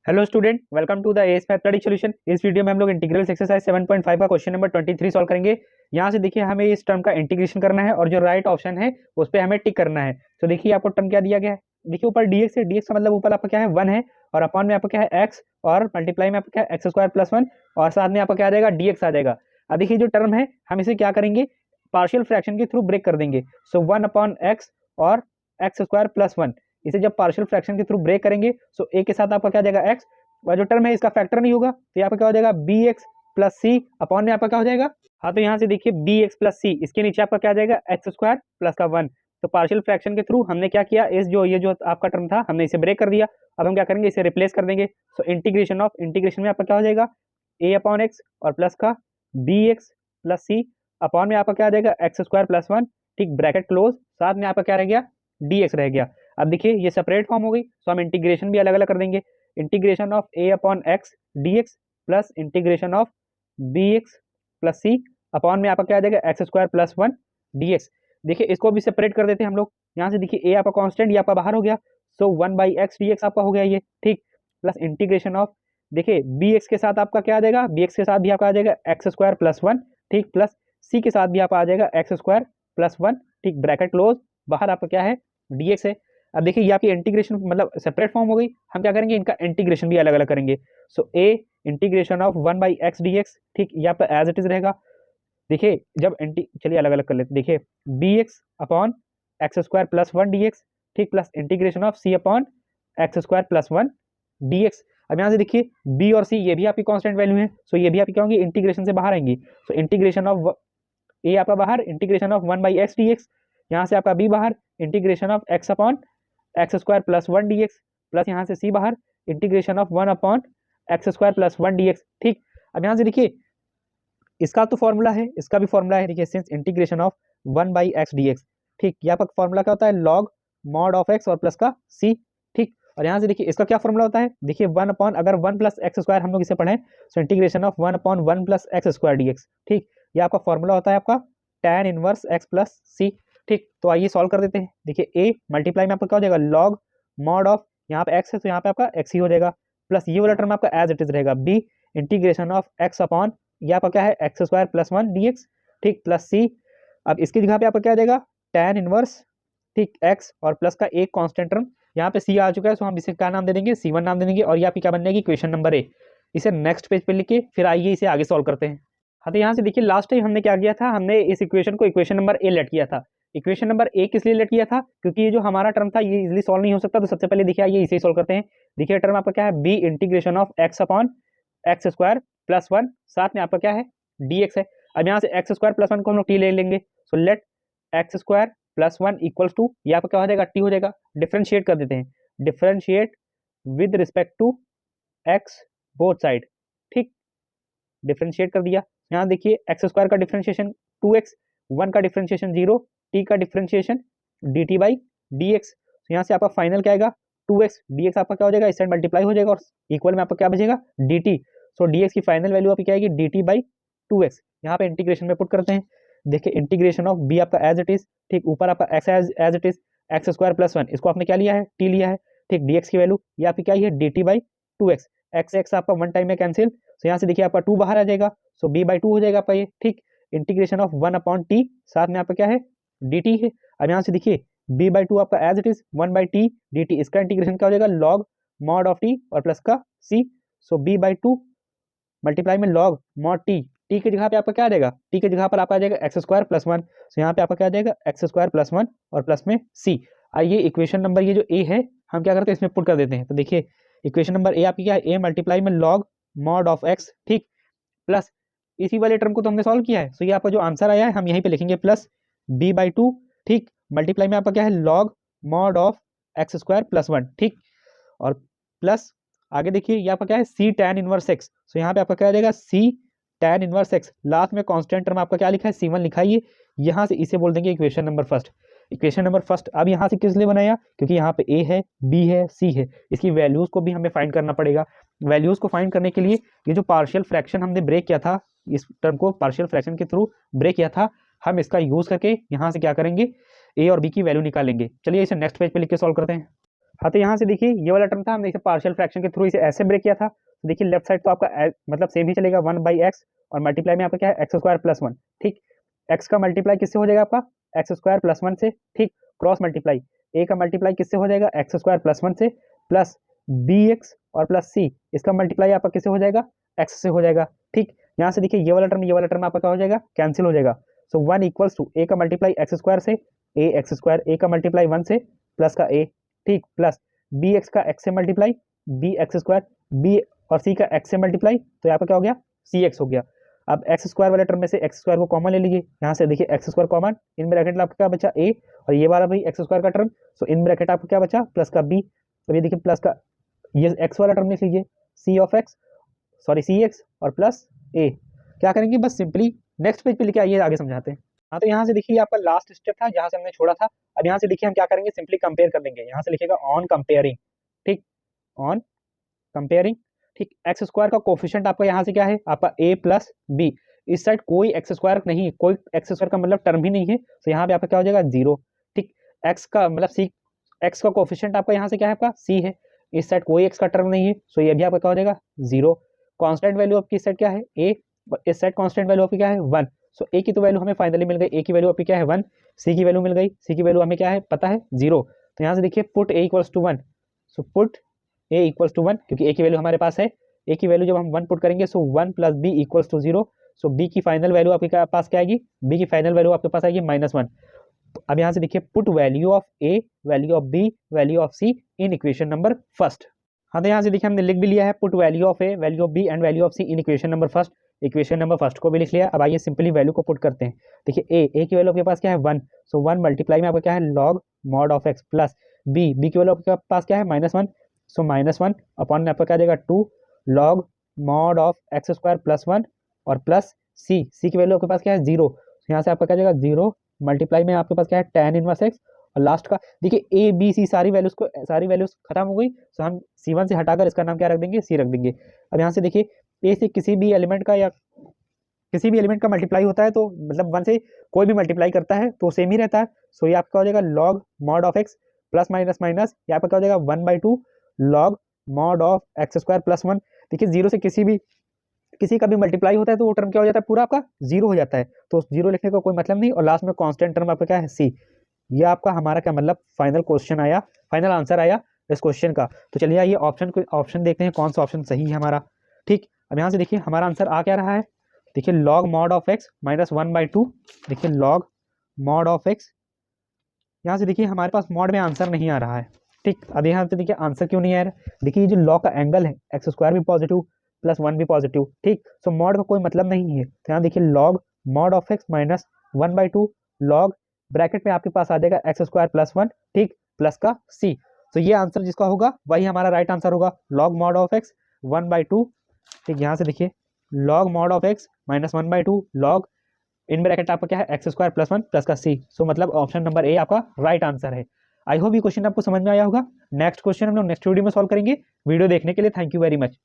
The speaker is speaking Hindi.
Hello student, welcome to the S mathematics solution. इस वीडियो में हम लोग इंटीग्रल एक्सरसाइज 7.5 का क्वेश्चन नंबर 23 सॉल्व करेंगे। यहाँ से देखिए हमें इस टर्म का इंटीग्रेशन करना है और जो राइट ऑप्शन है उस पर हमें टिक करना है। तो देखिए आपको टर्म क्या दिया गया है, देखिए ऊपर dx है, dx का मतलब ऊपर आपका क्या है 1 है और अपॉन में आपका क्या है x और मल्टीप्लाई में आपका क्या है x² + 1 और साथ में आपका क्या आ जाएगा dx आ जाएगा। अब देखिए जो टर्म है हम इसे क्या करेंगे, पार्शियल फ्रैक्शन के थ्रू ब्रेक कर देंगे। सो 1/x और x² + 1, इसे जब पार्शियल फ्रैक्शन के थ्रू ब्रेक करेंगे सो a के साथ आपका क्या जाएगा x और जो टर्म है इसका फैक्टर नहीं होगा तो यहाँ पे क्या हो जाएगा bx + c अपॉन में आपका क्या हो जाएगा। हाँ तो यहाँ से देखिए bx + c, इसके नीचे आपका क्या आ जाएगा x² + 1। तो पार्शियल फ्रैक्शन के थ्रू हमने क्या किया, इस जो ये जो आपका टर्म था हमने इसे ब्रेक कर दिया। अब हम क्या करेंगे, इसे रिप्लेस कर देंगे। सो इंटीग्रेशन ऑफ इंटीग्रेशन में आपका क्या हो जाएगा a/x और प्लस का bx + c अपॉन में आपका क्या आ जाएगा x² + 1, ठीक, ब्रैकेट क्लोज, साथ में आपका क्या रह गया dx रह गया। अब देखिए ये सेपरेट फॉर्म हो गई तो हम इंटीग्रेशन भी अलग अलग कर देंगे। Integration of a/x dx plus integration of bx + c upon में आपका क्या आ जाएगा x² + 1 dx। देखिए इसको भी सेपरेट कर देते हैं हम लोग। यहाँ से देखिए a आपका कांस्टेंट, ये आपका बाहर हो गया, सो 1/x dx आपका हो गया ये, ठीक, प्लस इंटीग्रेशन ऑफ, देखिए bx के साथ आपका क्या आ जाएगा, bx के साथ भी आपका आ जाएगा x² + 1, ठीक, प्लस c के साथ भी आपका आ जाएगा x² + 1, ठीक, ब्रैकेट क्लोज, बाहर आपका क्या है dx है। अब देखिए ये आपकी इंटीग्रेशन मतलब सेपरेट फॉर्म हो गई। हम क्या करेंगे, इनका इंटीग्रेशन भी अलग अलग करेंगे। सो a integration of 1/x dx, ठीक, ये आपका एज इट इज रहेगा। देखिए जब चलिए अलग अलग कर लेते, देखिए bx अपॉन x² + 1 dx, ठीक, plus integration of c upon x² + 1 dx। अब यहाँ से देखिए b और c ये भी आपकी कांस्टेंट वैल्यू है, सो ये भी आपकी क्या होंगी, इंटीग्रेशन से बाहर आएंगी। सो इंटीग्रेशन ऑफ a आपका बाहर, इंटीग्रेशन ऑफ 1/x dx, यहाँ से आपका b बाहर, integration of x upon x² + 1 dx, plus यहाँ से c बाहर, इंटीग्रेशन ऑफ 1/x² + 1 dx, ठीक। अब यहाँ से देखिए इसका तो फॉर्मूला है, इसका भी फॉर्मूला है, देखिए since integration of 1/x dx, ठीक, यहाँ पर फॉर्मूला क्या होता है लॉग मॉड ऑफ x और प्लस का c, ठीक। और यहाँ से देखिए इसका क्या फॉर्मूला होता है, देखिए 1 अपॉन, अगर 1 + x² हम लोग इसे पढ़ें so integration of 1/1 + x² dx, ठीक, ये आपका फॉर्मूला होता है आपका tan इनवर्स x + c, ठीक। तो आइए सॉल्व कर देते हैं। देखिए a मल्टीप्लाई में आपका क्या हो जाएगा लॉग मॉड ऑफ, यहाँ पे x है तो यहाँ पे आपका x ही हो जाएगा, प्लस ये वाला टर्म आपका एज इट इज रहेगा b integration of x upon, ये आपका क्या है x² + 1 dx, ठीक, प्लस c। अब इसकी जगह पे आपका क्या आ जाएगा tan इनवर्स, ठीक, x और प्लस का एक कांस्टेंट टर्म, यहाँ पे c आ चुका है तो हम इसे क्या नाम दे देंगे, c1 नाम दे देंगे। और ये आपकी क्या बन जाएगी इक्वेशन नंबर a। इसे नेक्स्ट पेज पे लिख के फिर आइए इसे आगे सॉल्व करते हैं। हाँ तो यहाँ से देखिए लास्ट टाइम हमने क्या किया था, हमने इस इक्वेशन को इक्वेशन नंबर a लेट किया था। इक्वेशन नंबर a किस लिए लेट किया था, क्योंकि ये जो हमारा टर्म था ये इजीली सॉल्व नहीं हो सकता। तो सबसे पहले देखिए आइए इसे सॉल्व करते हैं। देखिए टर्म आपका क्या है b integration of x upon x² + 1, साथ में आपका क्या है dx है। अब यहाँ से x² + 1 को हम लोग t ले लेंगे। So let x² + 1 equals to, ये आपका क्या हो जाएगा t हो जाएगा। डिफरेंशिएट कर देते हैं, differentiate with respect to x both side, ठीक, डिफरेंशिएट कर दिया। यहाँ देखिए x² का डिफरेंशिएशन 2x, 1 का डिफरेंशिएशन 0, t का डिफरेंशिएशन dt/dx। यहाँ से आपका फाइनल क्या आएगा 2x, dx आपका क्या हो जाएगा, इस साइड मल्टीप्लाई हो जाएगा और इक्वल में आपका क्या बचेगा dt। सो dx की फाइनल वैल्यू आपकी क्या आएगी dt/2x। यहाँ पे इंटीग्रेशन में पुट करते हैं। देखिए इंटीग्रेशन ऑफ b आपका एज इट इज, ठीक, ऊपर आपका x as it is x² + 1, इसको आपने क्या लिया है t लिया है, ठीक, dx की वैल्यू ये आपकी क्या है dt/2x। x आपका 1 टाइम में कैंसिल, तो यहाँ से देखिए आपका 2 बाहर आ जाएगा, सो b/2 हो जाएगा आपका ये, ठीक। इंटीग्रेशन ऑफ 1/t, साथ में आपका क्या है dt है। अब यहाँ से देखिए b/2 आपका as it is 1/t dt, इसका इंटीग्रेशन क्या हो जाएगा लॉग मॉड ऑफ t और प्लस का c। सो b/2 मल्टीप्लाई में लॉग मॉड t की जगह पे आपका क्या आ जाएगा, t की जगह पर आपका आ जाएगा x² + 1, सो यहाँ पे आपका क्या आ जाएगा x² + 1 और प्लस में c। आइए इक्वेशन नंबर ये जो a है हम क्या करते हैं इसमें पुट कर देते हैं। तो देखिए इक्वेशन नंबर a आपकी क्या है, a मल्टीप्लाई में लॉग मॉड ऑफ x, ठीक, प्लस इसी वाले टर्म को तो हमने सॉल्व किया है, सो ये आपका जो आंसर आया है हम यहीं पे लिखेंगे प्लस b/2, ठीक, मल्टीप्लाई में आपका क्या है लॉग मॉड ऑफ x² + 1, ठीक, और प्लस आगे देखिए ये आपका क्या है c tan इनवर्स x। सो यहाँ पे आपका क्या आ जाएगा c tan inverse x, last में कांस्टेंट टर्म आपका क्या लिखा है c1 लिखा है ये, यहाँ से इसे बोल देंगे equation number first. Equation number first अब यहाँ से किस लिए बनाया, क्योंकि यहाँ पे a है b है c है, इसकी वैल्यूज को भी हमें फाइंड करना पड़ेगा। वैल्यूज को फाइंड करने के लिए ये जो पार्शियल फ्रैक्शन हमने ब्रेक किया था, इस टर्म को पार्शियल फ्रैक्शन के थ्रू ब्रेक किया था, हम इसका यूज करके यहाँ से क्या करेंगे a और b की वैल्यू निकालेंगे। चलिए इसे नेक्स्ट पेज पे लिख के सॉल्व करते हैं। हाँ तो यहाँ से देखिए ये वाला टर्म था, हमने इसे पार्शियल फ्रैक्शन के थ्रू इसे ऐसे ब्रेक किया था। तो देखिए लेफ्ट साइड तो आपका मतलब सेम ही चलेगा 1/x और मल्टीप्लाई में आपका क्या है x² + 1। ठीक, x का मल्टीप्लाई किससे हो जाएगा आपका x² + 1 से। ठीक, क्रॉस मल्टीप्लाई a का मल्टीप्लाई किससे हो जाएगा x² + 1 से, प्लस bx और प्लस c, इसका मल्टीप्लाई आपका किससे हो जाएगा x से हो जाएगा। ठीक, यहाँ से देखिए ये वाला टर्म आपका क्या हो जाएगा कैंसिल हो जाएगा। सो 1 = a का मल्टीप्लाई x² से a का मल्टीप्लाई 1 से प्लस का a। ठीक, प्लस bx का x से मल्टीप्लाई bx², b और c का x से मल्टीप्लाई, तो यहाँ पर क्या हो गया cx हो गया। अब x² वाले टर्म में से x² को कॉमन ले लीजिए, यहाँ से देखिए x² कॉमन, इन ब्रैकेट में आपका क्या बचा a और ये वाला भाई x² का टर्म, सो इन ब्रैकेट आपका क्या बचा प्लस का b। तो ये देखिए प्लस का ये x वाला टर्म लिख लीजिए cx और प्लस a। क्या करेंगे बस सिंपली नेक्स्ट पेज पे लेके आइए, आगे समझाते हैं। हाँ तो यहाँ से देखिए आपका लास्ट स्टेप था जहाँ से हमने छोड़ा था। अब यहाँ से देखिए हम क्या करेंगे सिंपली कंपेयर कर लेंगे। यहाँ से लिखेगा ऑन कंपेयरिंग। ठीक, ऑन कंपेयरिंग। ठीक, x² का कोफिशिएंट आपका यहाँ से क्या है आपका a + b, इस साइड कोई x² नहीं, कोई x² का मतलब टर्म ही नहीं है, तो यहाँ पे आपका क्या हो जाएगा 0। ठीक, x का मतलब c, x का कोफिशिएंट आपका यहाँ से क्या है आपका c है, इस साइड कोई x का टर्म नहीं है, सो ये भी आपका क्या हो जाएगा 0। कांस्टेंट वैल्यू आपकी इस साइड क्या है a, इस साइड कांस्टेंट वैल्यू आपकी क्या है 1। सो a की तो वैल्यू हमें फाइनली मिल गई, a की वैल्यू आपकी क्या है 1, c की वैल्यू मिल गई, c की वैल्यू हमें क्या है पता है 0। तो यहाँ से देखिए put a = 1, so put a = 1, क्योंकि a की वैल्यू हमारे पास है, a की वैल्यू जब हम 1 पुट करेंगे सो 1 + b = 0। सो b की फाइनल वैल्यू आपके पास क्या आएगी, b की फाइनल वैल्यू आपके पास आएगी -1। अब यहाँ से देखिए put value of a, value of b, value of c in equation number first. हाँ तो यहाँ से देखिए हमने लिख भी लिया है put value of a, value of b and value of c in equation number first. Equation number first को भी लिख लिया। अब आइए सिंपली वैल्यू को पुट करते हैं। देखिए a की वैल्यू आपके पास क्या है 1, सो 1 मल्टीप्लाई में आपका क्या है log mod of x, plus b की वैल्यू आपके पास क्या है -1, सो -1 अपॉन में आपका क्या जाएगा 2 log mod of x² + 1 और प्लस c की वैल्यू आपके पास क्या है 0, यहाँ से आपका क्या जाएगा 0 मल्टीप्लाई में आपके पास क्या है tan 1x और लास्ट का देखिए a b c सारी वैल्यूज खत्म हो गई, तो हम c1 से हटाकर इसका नाम क्या रख देंगे c रख देंगे। अब यहाँ से देखिए a से किसी भी एलिमेंट का मल्टीप्लाई होता है, तो मतलब 1 से कोई भी मल्टीप्लाई करता है तो सेम ही रहता है। सो ये आपका हो जाएगा log mod of x plus minus ये आपका क्या हो जाएगा 1/2 log mod of x² + 1। देखिए 0 से किसी का भी मल्टीप्लाई होता है तो वो टर्म क्या हो जाता है पूरा आपका 0 हो जाता है, तो 0 लिखने का कोई मतलब नहीं, और लास्ट में कांस्टेंट टर्म आपका क्या है c। ये आपका हमारा क्या मतलब फाइनल आंसर आया इस क्वेश्चन का। तो चलिए आइए ऑप्शन देखते हैं कौन सा ऑप्शन सही है हमारा। ठीक, अब यहाँ से देखिए हमारा आंसर आ क्या रहा है, देखिए log mod of x -1/2। देखिए log mod of x, यहाँ से देखिए हमारे पास मॉड में आंसर नहीं आ रहा है। ठीक, अब यहाँ से देखिए आंसर क्यों नहीं आ रहा है, देखिए ये जो log का एंगल है x² भी पॉजिटिव + 1 भी पॉजिटिव। ठीक, सो मॉड का कोई मतलब नहीं है, तो यहाँ देखिए log mod of x -1/2 log bracket में आपके पास आ जाएगा x² + 1, ठीक, प्लस का c। तो ये आंसर जिसका होगा वही हमारा राइट आंसर होगा, log mod of x 1/2। ठीक, यहाँ से देखिए log mod of x -1/2 log in bracket आपका क्या है x² + 1 प्लस का c। सो मतलब ऑप्शन नंबर ए आपका राइट आंसर है। आई होप ये क्वेश्चन आपको समझ में आया होगा। नेक्स्ट क्वेश्चन हम लोग नेक्स्ट वीडियो में सॉल्व करेंगे। वीडियो देखने के लिए थैंक यू वेरी मच।